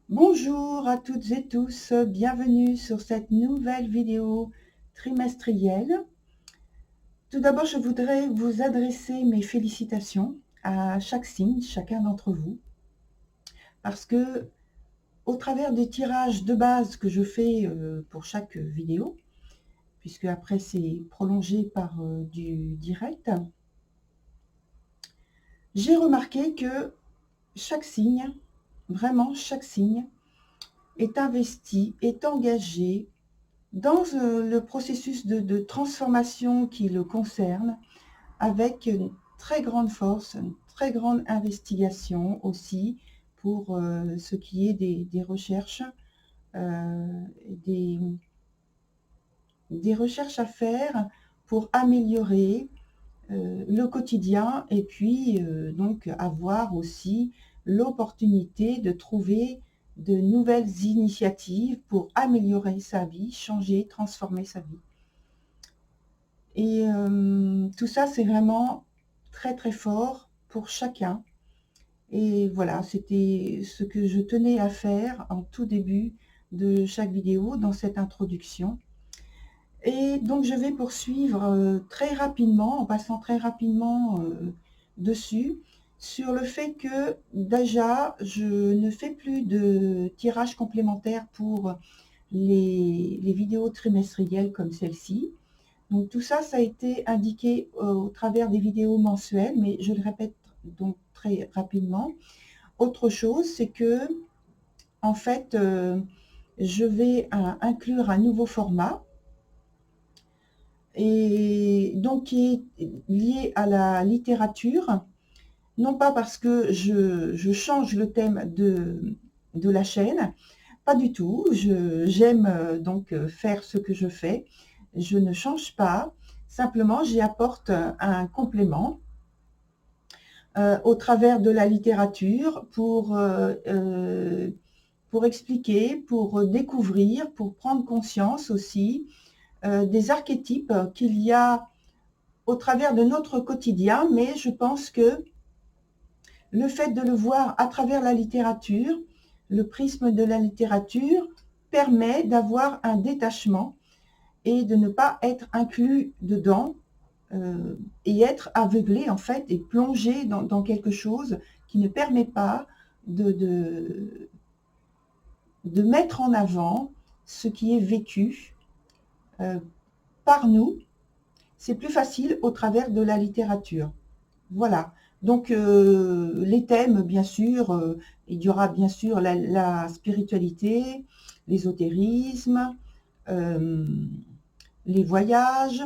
Bonjour à toutes et tous, bienvenue sur cette nouvelle vidéo trimestrielle. Tout d'abord, je voudrais vous adresser mes félicitations à chaque signe, chacun d'entre vous, parce que au travers des tirages de base que je fais pour chaque vidéo, puisque après c'est prolongé par du direct, j'ai remarqué que chaque signe, vraiment chaque signe, est investi, est engagé dans le processus de transformation qui le concerne, avec une très grande force, une très grande investigation aussi pour ce qui est des recherches, euh, des, des recherches à faire pour améliorer le quotidien et puis donc avoir aussi l'opportunité de trouver de nouvelles initiatives pour améliorer sa vie, changer, transformer sa vie. Et tout ça, c'est vraiment très très fort pour chacun. Et voilà, c'était ce que je tenais à faire en tout début de chaque vidéo dans cette introduction. Et donc je vais poursuivre très rapidement, en passant très rapidement dessus, sur le fait que déjà je ne fais plus de tirage complémentaire pour les vidéos trimestrielles comme celle-ci. Donc tout ça, ça a été indiqué au travers des vidéos mensuelles, mais je le répète donc très rapidement. Autre chose, c'est que en fait, je vais inclure un nouveau format et donc qui est lié à la littérature, non pas parce que je change le thème de la chaîne, pas du tout. J'aime donc faire ce que je fais. Je ne change pas. Simplement, j'y apporte un complément au travers de la littérature pour expliquer, pour découvrir, pour prendre conscience aussi des archétypes qu'il y a au travers de notre quotidien, mais je pense que le fait de le voir à travers la littérature, le prisme de la littérature, permet d'avoir un détachement et de ne pas être inclus dedans et être aveuglé en fait et plongé dans quelque chose qui ne permet pas de mettre en avant ce qui est vécu euh, par nous. C'est plus facile au travers de la littérature. Voilà. Donc les thèmes, bien sûr, il y aura bien sûr la spiritualité, l'ésotérisme, euh, les voyages,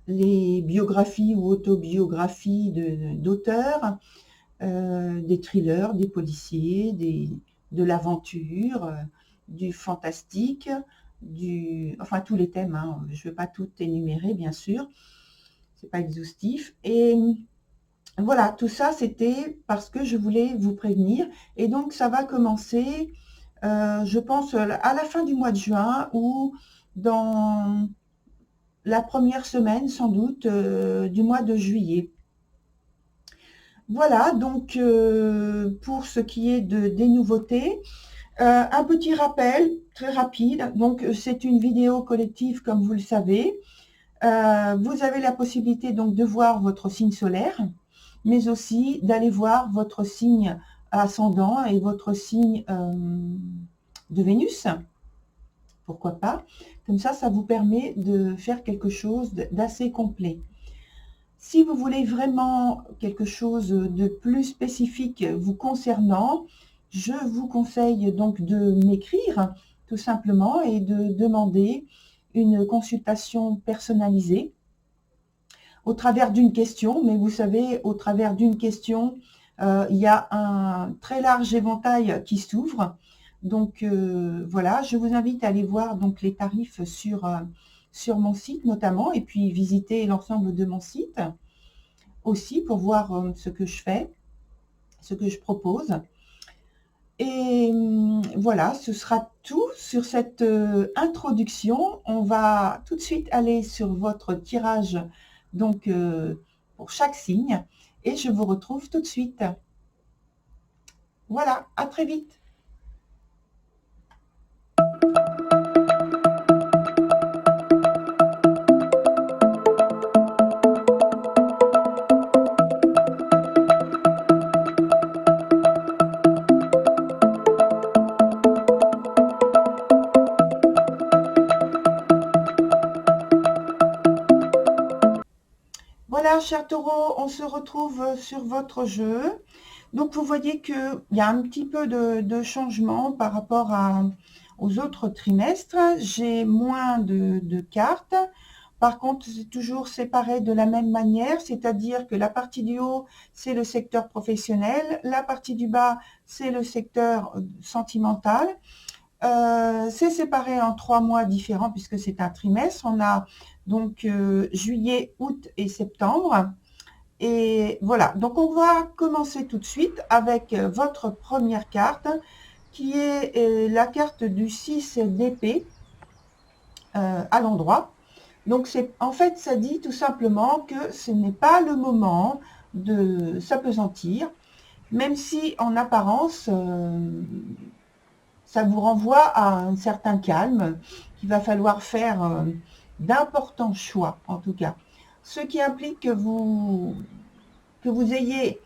les biographies ou autobiographies d'auteurs, des thrillers, des policiers, de l'aventure, du fantastique, enfin tous les thèmes, hein. Je ne vais pas tout énumérer, bien sûr, c'est pas exhaustif. Et voilà, tout ça, c'était parce que je voulais vous prévenir. Et donc, ça va commencer, je pense, à la fin du mois de juin ou dans la première semaine, sans doute, du mois de juillet. Voilà, donc pour ce qui est des nouveautés, un petit rappel très rapide. Donc, c'est une vidéo collective, comme vous le savez. Vous avez la possibilité donc de voir votre signe solaire, mais aussi d'aller voir votre signe ascendant et votre signe de Vénus. Pourquoi pas? Comme ça vous permet de faire quelque chose d'assez complet. Si vous voulez vraiment quelque chose de plus spécifique vous concernant, je vous conseille donc de m'écrire tout simplement et de demander une consultation personnalisée au travers d'une question. Mais vous savez, au travers d'une question, il y a un très large éventail qui s'ouvre. Donc voilà, je vous invite à aller voir donc les tarifs sur mon site notamment, et puis visiter l'ensemble de mon site aussi pour voir ce que je fais, ce que je propose. Et voilà, ce sera tout sur cette introduction. On va tout de suite aller sur votre tirage donc pour chaque signe et je vous retrouve tout de suite. Voilà, à très vite. chers taureaux, on se retrouve sur votre jeu. Donc, vous voyez qu'il y a un petit peu de changement par rapport aux autres trimestres. J'ai moins de cartes. Par contre, c'est toujours séparé de la même manière, c'est-à-dire que la partie du haut, c'est le secteur professionnel. La partie du bas, c'est le secteur sentimental. C'est séparé en 3 mois différents puisque c'est un trimestre. On a donc juillet, août et septembre. Et voilà, donc on va commencer tout de suite avec votre première carte qui est la carte du 6 d'épée à l'endroit. Donc en fait, ça dit tout simplement que ce n'est pas le moment de s'apesantir, même si en apparence, ça vous renvoie à un certain calme, qu'il va falloir faire d'importants choix en tout cas. Ce qui implique que vous ayez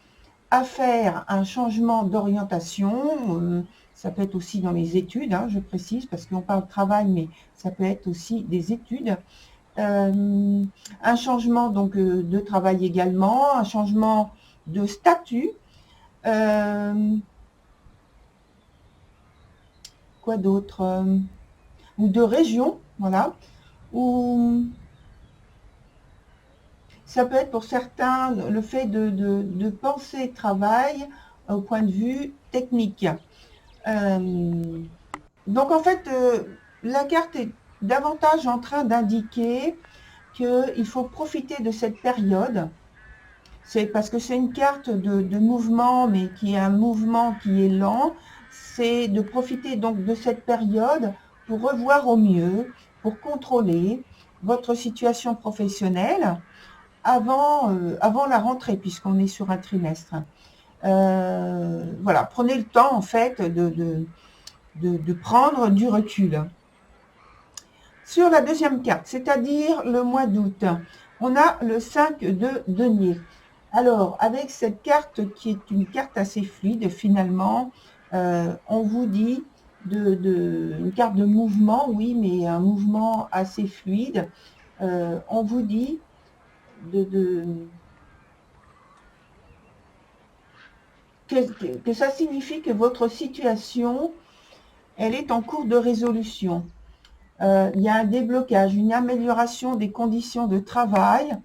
à faire un changement d'orientation, ça peut être aussi dans les études, hein, je précise, parce qu'on parle travail, mais ça peut être aussi des études. Un changement donc de travail également, un changement de statut. Quoi d'autre, ou de région, voilà. Ou ça peut être pour certains le fait de penser travail au point de vue technique. Donc en fait, la carte est davantage en train d'indiquer qu'il faut profiter de cette période. C'est parce que c'est une carte de mouvement, mais qui est un mouvement qui est lent. C'est de profiter donc de cette période pour revoir au mieux, pour contrôler votre situation professionnelle avant la rentrée, puisqu'on est sur un trimestre. Voilà, prenez le temps en fait de prendre du recul. Sur la deuxième carte, c'est-à-dire le mois d'août, on a le 5 de denier. Alors, avec cette carte qui est une carte assez fluide, finalement, on vous dit une carte de mouvement, oui, mais un mouvement assez fluide. On vous dit que ça signifie que votre situation, elle est en cours de résolution. Il y a un déblocage, une amélioration des conditions de travail.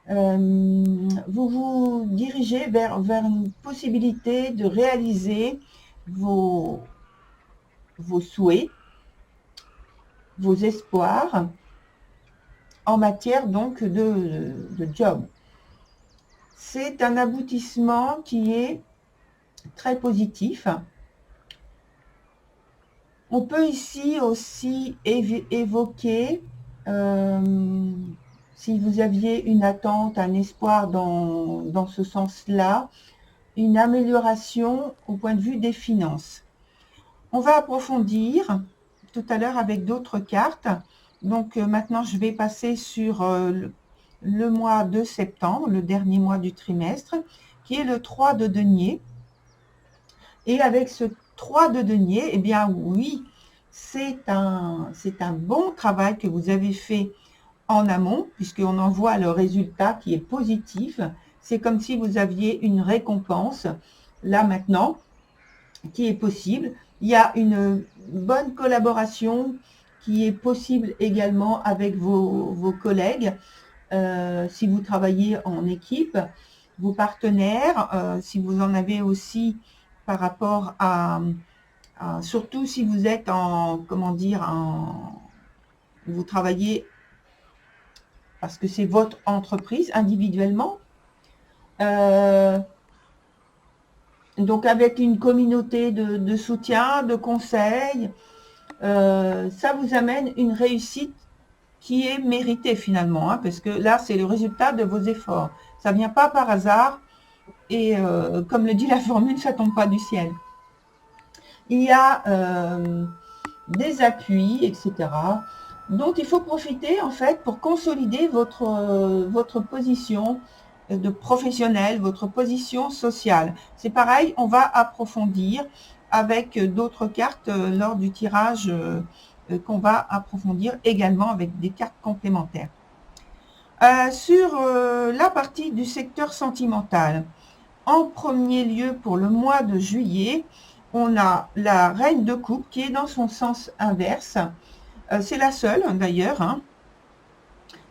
Vous vous dirigez vers une possibilité de réaliser vos souhaits, vos espoirs en matière donc de job. C'est un aboutissement qui est très positif. On peut ici aussi évoquer, si vous aviez une attente, un espoir dans ce sens-là, une amélioration au point de vue des finances. On va approfondir tout à l'heure avec d'autres cartes. Donc maintenant, je vais passer sur le mois de septembre, le dernier mois du trimestre, qui est le 3 de denier. Et avec ce 3 de denier, eh bien oui, c'est un bon travail que vous avez fait en amont, puisqu'on en voit le résultat qui est positif. C'est comme si vous aviez une récompense, là maintenant, qui est possible. Il y a une bonne collaboration qui est possible également avec vos collègues, si vous travaillez en équipe, vos partenaires, si vous en avez aussi par rapport à surtout si vous êtes vous travaillez parce que c'est votre entreprise individuellement. Donc avec une communauté de soutien, de conseils, ça vous amène une réussite qui est méritée finalement, hein, parce que là c'est le résultat de vos efforts. Ça ne vient pas par hasard et comme le dit la formule, ça ne tombe pas du ciel. Il y a des appuis, etc., dont il faut profiter en fait pour consolider votre position de professionnel, votre position sociale. C'est pareil, on va approfondir avec d'autres cartes lors du tirage qu'on va approfondir également avec des cartes complémentaires. Sur la partie du secteur sentimental, en premier lieu, pour le mois de juillet, on a la reine de coupe qui est dans son sens inverse. C'est la seule, d'ailleurs, hein.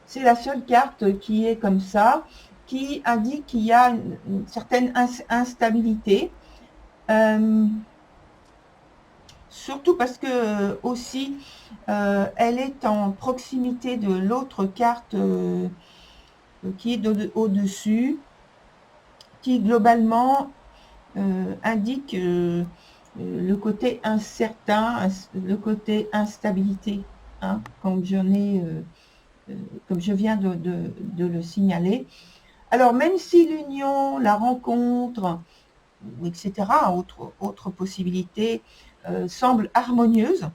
C'est la seule carte qui est comme ça, qui indique qu'il y a une certaine instabilité. Surtout parce que aussi, elle est en proximité de l'autre carte qui est au-dessus, qui globalement indique le côté incertain, le côté instabilité, hein, comme je viens de le signaler. Alors, même si l'union, la rencontre, etc., autre possibilité, semble harmonieuse,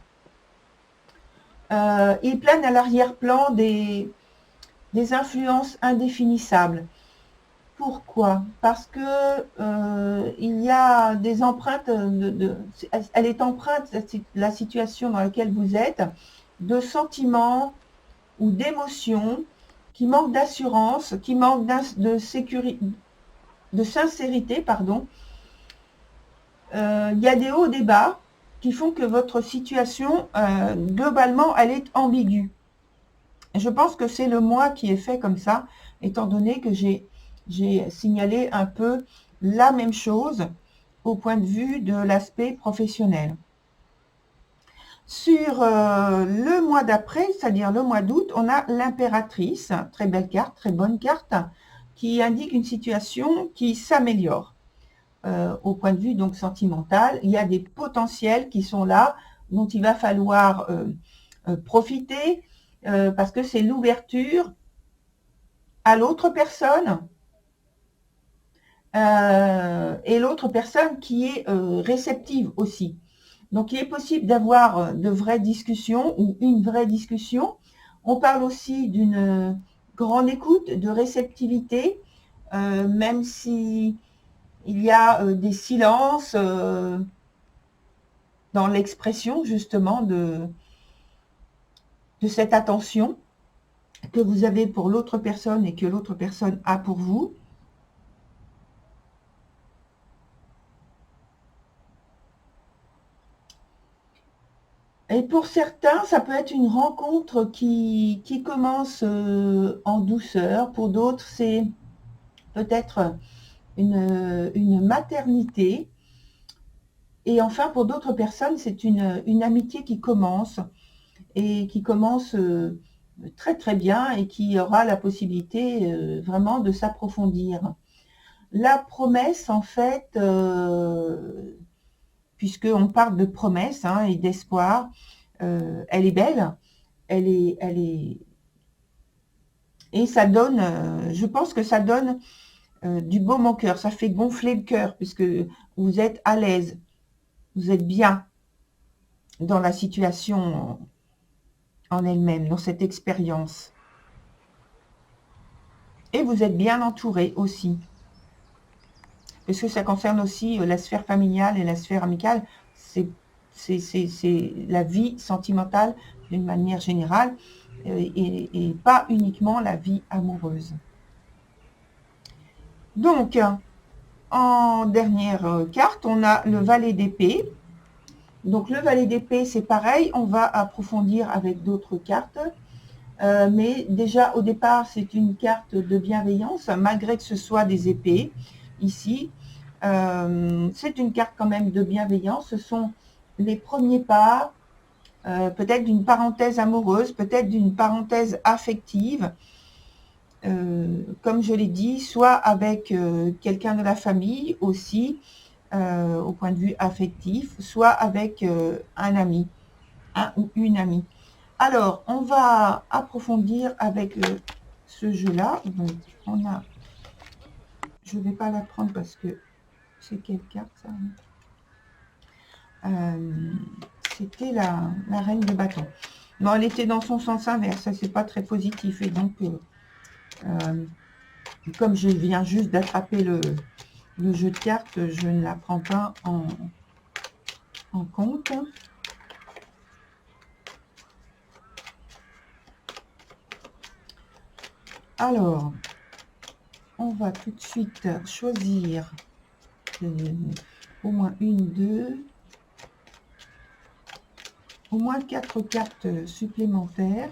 il plane à l'arrière-plan des influences indéfinissables. Pourquoi? Parce que il y a des empreintes, elle est empreinte, la situation dans laquelle vous êtes, de sentiments ou d'émotions qui manquent d'assurance, qui manquent de sécurité, de sincérité, pardon. Il y a des hauts, des bas qui font que votre situation, globalement, elle est ambiguë. Je pense que c'est le moi qui est fait comme ça, étant donné que j'ai signalé un peu la même chose au point de vue de l'aspect professionnel. Sur le mois d'après, c'est-à-dire le mois d'août, on a l'impératrice, très belle carte, très bonne carte, qui indique une situation qui s'améliore. Au point de vue donc sentimental, il y a des potentiels qui sont là, dont il va falloir profiter, parce que c'est l'ouverture à l'autre personne, et l'autre personne qui est réceptive aussi. Donc, il est possible d'avoir de vraies discussions ou une vraie discussion. On parle aussi d'une grande écoute, de réceptivité, même si il y a des silences dans l'expression justement de cette attention que vous avez pour l'autre personne et que l'autre personne a pour vous. Et pour certains, ça peut être une rencontre qui commence en douceur. Pour d'autres, c'est peut-être une maternité. Et enfin, pour d'autres personnes, c'est une amitié qui commence et qui commence très très bien et qui aura la possibilité vraiment de s'approfondir. La promesse, en fait, puisqu'on parle de promesse hein, et d'espoir, elle est belle, elle est, et ça donne, je pense que ça donne du baume au cœur, ça fait gonfler le cœur, puisque vous êtes à l'aise, vous êtes bien dans la situation en elle-même, dans cette expérience. Et vous êtes bien entouré aussi. Parce que ça concerne aussi la sphère familiale et la sphère amicale. C'est la vie sentimentale d'une manière générale et pas uniquement la vie amoureuse. Donc, en dernière carte, on a le valet d'épée. Donc, le valet d'épée, c'est pareil. On va approfondir avec d'autres cartes. Mais déjà, au départ, c'est une carte de bienveillance, malgré que ce soit des épées, ici. C'est une carte quand même de bienveillance. Ce sont les premiers pas, peut-être d'une parenthèse amoureuse, peut-être d'une parenthèse affective, comme je l'ai dit, soit avec quelqu'un de la famille aussi, au point de vue affectif, soit avec un ami, un ou une amie. Alors, on va approfondir avec ce jeu-là. Donc, on a... Je ne vais pas la prendre parce que c'est quelle carte ça C'était la reine de bâton. Non, elle était dans son sens inverse. Ça, c'est pas très positif. Et donc, comme je viens juste d'attraper le jeu de cartes, je ne la prends pas en compte. Alors, on va tout de suite choisir au moins au moins 4 cartes supplémentaires.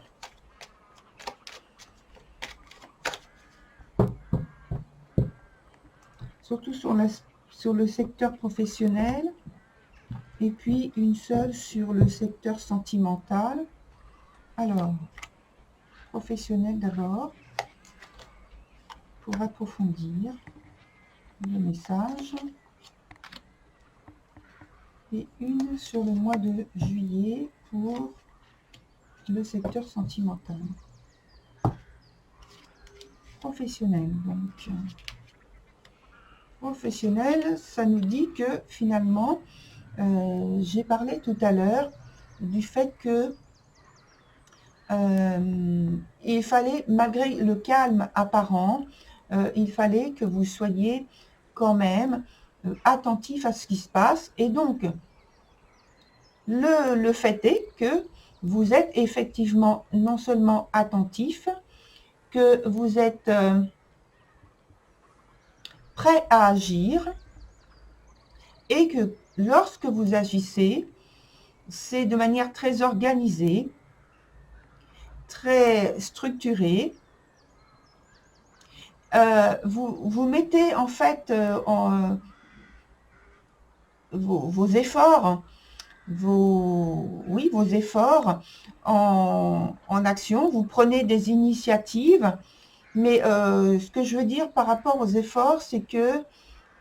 Surtout sur le secteur professionnel. Et puis une seule sur le secteur sentimental. Alors, professionnel d'abord, pour approfondir le message. Et une sur le mois de juillet pour le secteur sentimental. Professionnel, donc. Professionnel, ça nous dit que finalement, j'ai parlé tout à l'heure du fait que il fallait, malgré le calme apparent, il fallait que vous soyez quand même attentif à ce qui se passe. Et donc, le fait est que vous êtes effectivement non seulement attentif, que vous êtes prêt à agir et que lorsque vous agissez, c'est de manière très organisée, très structurée. Vous mettez en fait vos efforts, vos efforts en action, vous prenez des initiatives, mais ce que je veux dire par rapport aux efforts, c'est que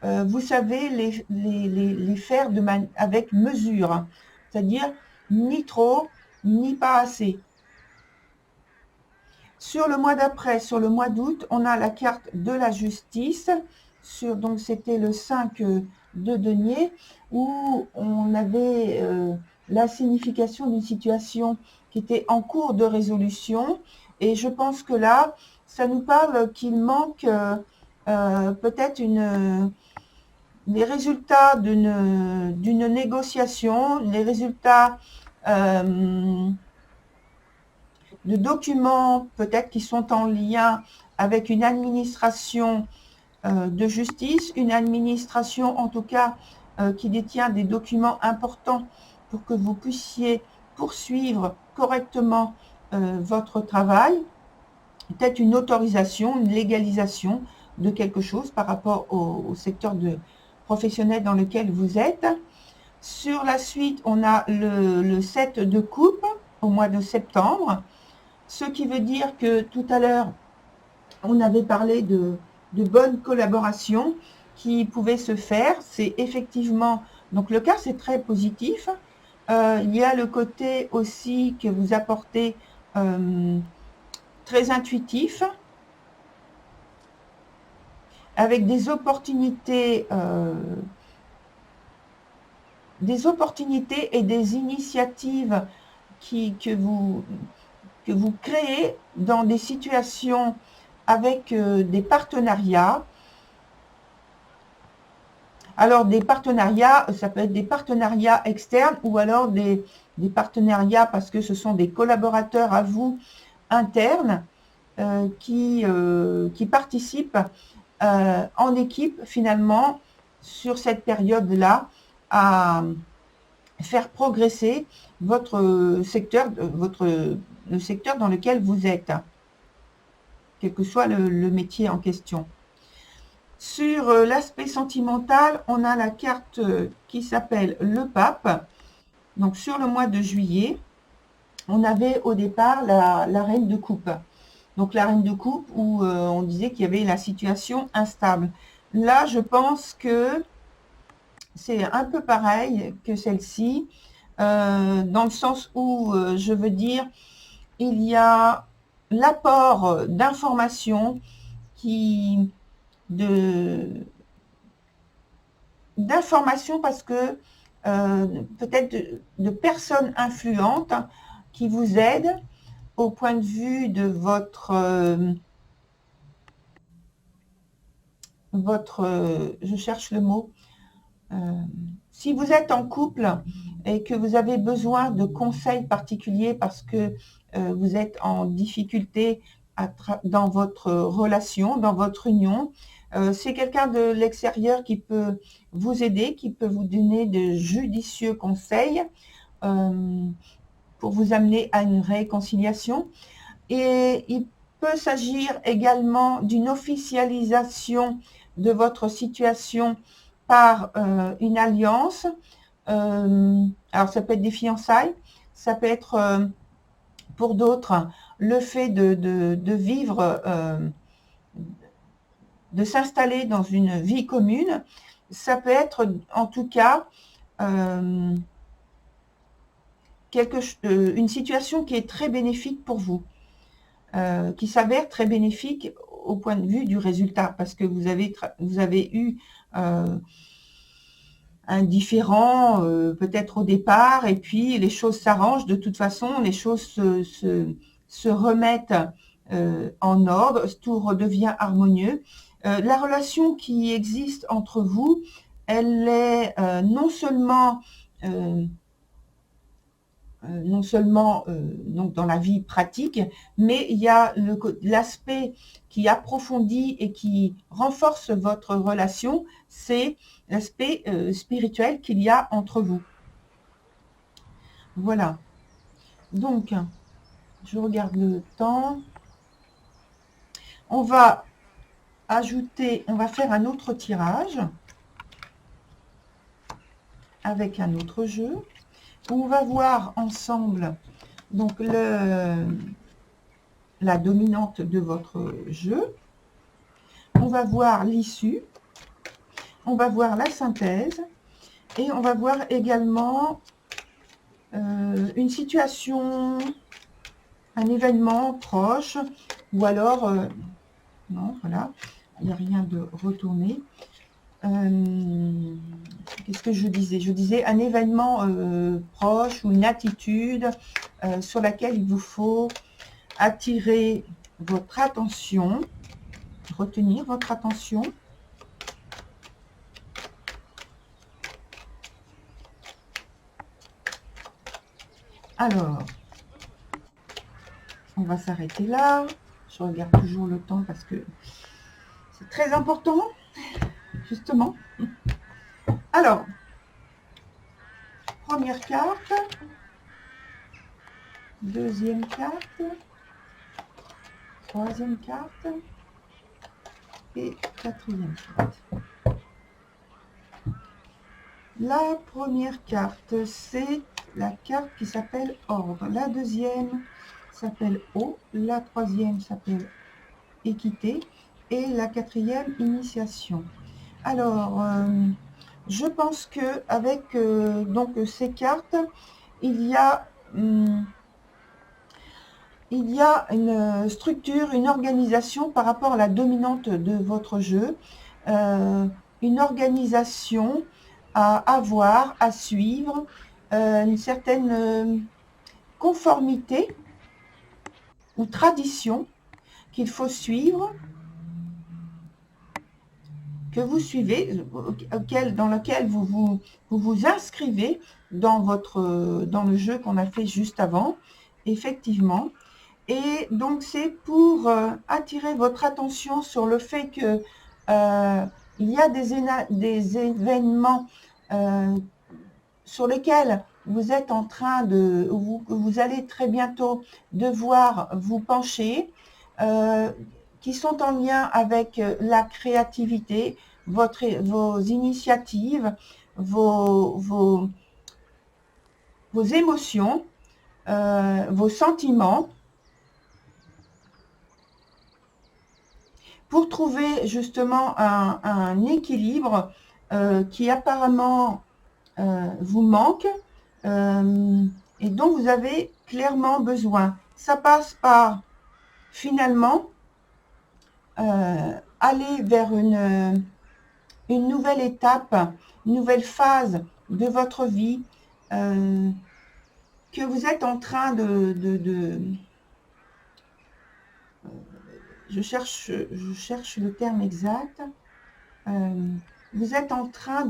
vous savez les faire avec mesure, c'est-à-dire ni trop, ni pas assez. Sur le mois d'après, sur le mois d'août, on a la carte de la justice, donc c'était le 5 de denier, où on avait la signification d'une situation qui était en cours de résolution, et je pense que là, ça nous parle qu'il manque peut-être les résultats d'une négociation, les résultats de documents peut-être qui sont en lien avec une administration de justice, une administration en tout cas qui détient des documents importants pour que vous puissiez poursuivre correctement votre travail, peut-être une autorisation, une légalisation de quelque chose par rapport au secteur professionnel dans lequel vous êtes. Sur la suite, on a le 7 de coupe au mois de septembre, ce qui veut dire que tout à l'heure, on avait parlé de bonnes collaborations qui pouvaient se faire. C'est effectivement, donc le cas, c'est très positif. Il y a le côté aussi que vous apportez très intuitif, avec des opportunités et des initiatives que vous créez dans des situations avec des partenariats. Alors des partenariats, ça peut être des partenariats externes ou alors des partenariats parce que ce sont des collaborateurs à vous internes qui participent en équipe finalement sur cette période-là à faire progresser votre secteur, le secteur dans lequel vous êtes, quel que soit le métier en question. Sur l'aspect sentimental, on a la carte qui s'appelle le pape. Donc sur le mois de juillet, on avait au départ la reine de coupe. Donc la reine de coupe où on disait qu'il y avait la situation instable. Là, je pense que c'est un peu pareil que celle-ci, dans le sens où, je veux dire, il y a l'apport d'informations d'informations parce que peut-être de personnes influentes qui vous aident au point de vue de je cherche le mot, si vous êtes en couple et que vous avez besoin de conseils particuliers parce que vous êtes en difficulté dans votre relation, dans votre union. C'est quelqu'un de l'extérieur qui peut vous aider, qui peut vous donner de judicieux conseils pour vous amener à une réconciliation. Et il peut s'agir également d'une officialisation de votre situation par une alliance. Alors ça peut être des fiançailles, ça peut être pour d'autres le fait de vivre, de s'installer dans une vie commune. Ça peut être en tout cas une situation qui est très bénéfique pour vous, qui s'avère très bénéfique au point de vue du résultat, parce que vous avez eu un différend peut-être au départ, et puis les choses s'arrangent. De toute façon, les choses se remettent en ordre, tout redevient harmonieux. La relation qui existe entre vous, elle est non seulement donc dans la vie pratique, mais il y a l'aspect qui approfondit et qui renforce votre relation, c'est l'aspect spirituel qu'il y a entre vous. Voilà. Donc, je regarde le temps. On va faire un autre tirage avec un autre jeu. On va voir ensemble donc la dominante de votre jeu. On va voir l'issue. On va voir la synthèse. Et on va voir également une situation, un événement proche, ou alors, non, voilà, il n'y a rien de retourné. Qu'est-ce que je disais? Je disais un événement proche ou une attitude sur laquelle il vous faut attirer votre attention, retenir votre attention. Alors, on va s'arrêter là. Je regarde toujours le temps parce que c'est très important, justement. Alors, première carte, deuxième carte, troisième carte et quatrième carte. La première carte, c'est la carte qui s'appelle Ordre. La deuxième s'appelle Eau. La troisième s'appelle Équité. Et la quatrième, Initiation. Alors, je pense que avec donc ces cartes, il y a une structure, une organisation par rapport à la dominante de votre jeu, une organisation à avoir, à suivre, une certaine conformité ou tradition qu'il faut suivre, que vous suivez, dans lequel vous vous inscrivez dans le jeu qu'on a fait juste avant, effectivement. Et donc c'est pour attirer votre attention sur le fait que il y a des événements sur lesquels vous êtes en train de, vous allez très bientôt devoir vous pencher, qui sont en lien avec la créativité, vos initiatives, vos émotions, vos sentiments, pour trouver justement un équilibre qui apparemment vous manque et dont vous avez clairement besoin. Ça passe par finalement aller vers une nouvelle étape, une nouvelle phase de votre vie que vous êtes en train je cherche le terme exact. Vous êtes en train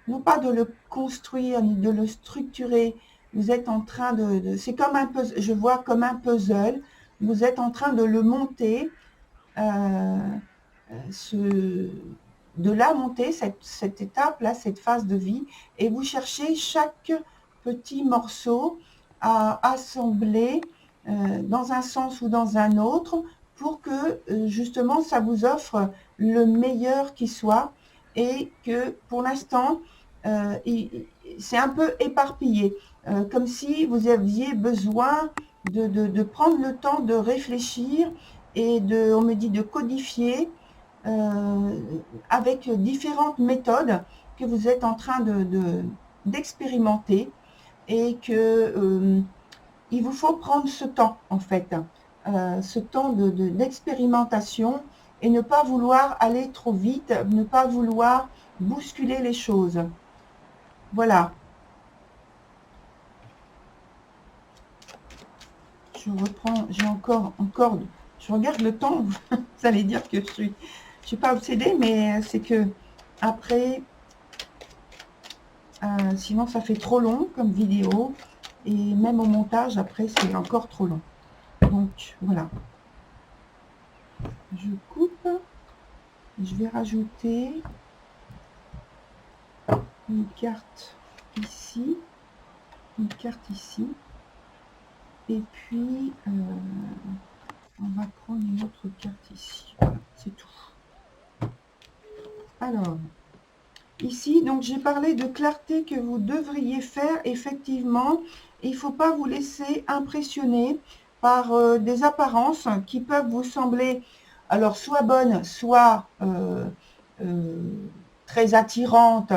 non pas de le construire ni de le structurer. Vous êtes en train c'est comme un puzzle. Je vois comme un puzzle. vous êtes en train de le monter, de la monter, cette étape-là, cette phase de vie, et vous cherchez chaque petit morceau à assembler dans un sens ou dans un autre pour que justement ça vous offre le meilleur qui soit, et que pour l'instant c'est un peu éparpillé, comme si vous aviez besoin de prendre le temps de réfléchir et on me dit de codifier avec différentes méthodes que vous êtes en train d'expérimenter, et que il vous faut prendre ce temps en fait, ce temps d'expérimentation, et ne pas vouloir aller trop vite, ne pas vouloir bousculer les choses. Voilà. Je reprends, j'ai encore, je regarde le temps, vous allez dire que je suis pas obsédée, mais c'est que après, sinon ça fait trop long comme vidéo, et même au montage après c'est encore trop long. Donc voilà. Je coupe, je vais rajouter une carte ici, une carte ici, et puis on va prendre une autre carte ici. Voilà, c'est tout. Alors, ici, donc j'ai parlé de clarté que vous devriez faire. Effectivement, il ne faut pas vous laisser impressionner par des apparences qui peuvent vous sembler alors soit bonnes, soit très attirantes,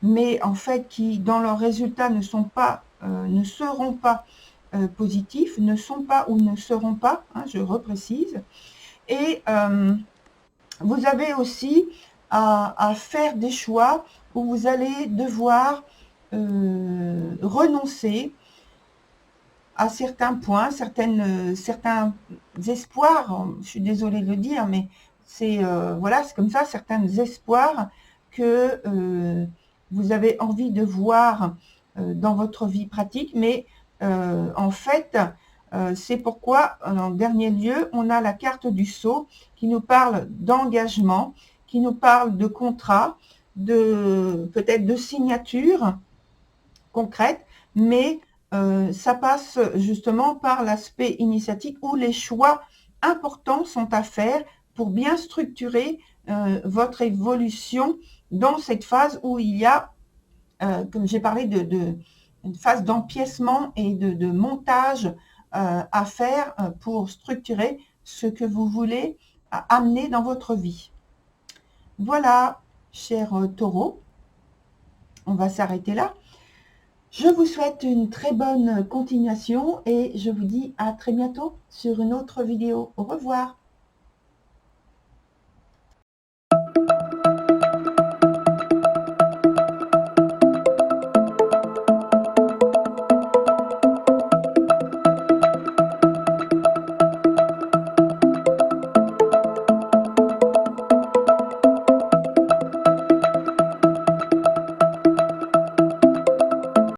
mais en fait qui dans leurs résultats ne seront pas positifs, ne sont pas ou ne seront pas, hein, je reprécise. Et vous avez aussi à faire des choix où vous allez devoir renoncer à certains points, certains espoirs, je suis désolée de le dire, mais c'est voilà, c'est comme ça, certains espoirs que vous avez envie de voir dans votre vie pratique, mais en fait, c'est pourquoi, en dernier lieu, on a la carte du sceau qui nous parle d'engagement, qui nous parle de contrat, peut-être de signature concrète, mais ça passe justement par l'aspect initiatique où les choix importants sont à faire pour bien structurer votre évolution dans cette phase où il y a, comme j'ai parlé une phase d'empiècement et de montage à faire pour structurer ce que vous voulez amener dans votre vie. Voilà, cher taureau, on va s'arrêter là. Je vous souhaite une très bonne continuation et je vous dis à très bientôt sur une autre vidéo. Au revoir.